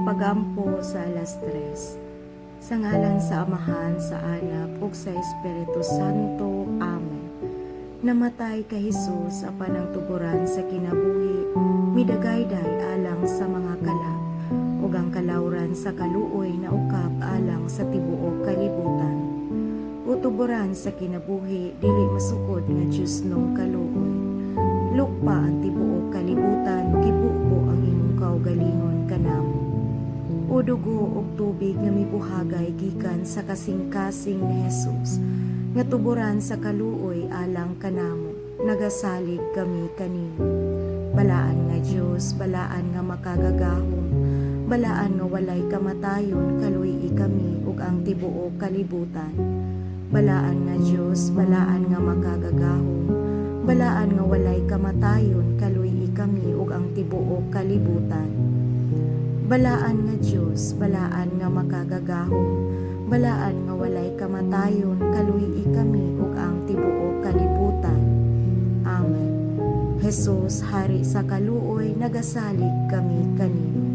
pagampo sa alas 3. Sa ngalan sa Amahan, sa Anak, ug sa Espiritu Santo. Amen. Namatay ka Jesus apan ang tuguran sa kinabuhi, midagayday alang sa mga kalap, ug ang kalawran sa kaluoy na ukap alang sa tibuok kalibutan. Utuburan sa kinabuhi, dili masukod nga Diyos nung kaluoy. Lukpa ang tibuok kalibutan, gibukbo ang imong kaugalingon kanamo. O dugo ug tubig nga mibuhagay gikan sa kasing-kasing ni Jesus, nga tuburan sa kaluoy alang kanamo, nagasalig kami kanimo. Balaan nga Dios, balaan nga makagagahom, balaan nga walay kamatayon, kaluy kami ug ang tibuok kalibutan. Balaan nga Dios, balaan nga makagagahom, balaan nga walay kamatayon, kaluy kami ug ang tibuok kalibutan. Balaan nga Dios, balaan nga makagagahom, balaan nga walay kamatayon, kaluy kami ug ang tibuok kalibutan. Amen. Jesus, Hari sa kaluoy, nagasalig kami kanimo.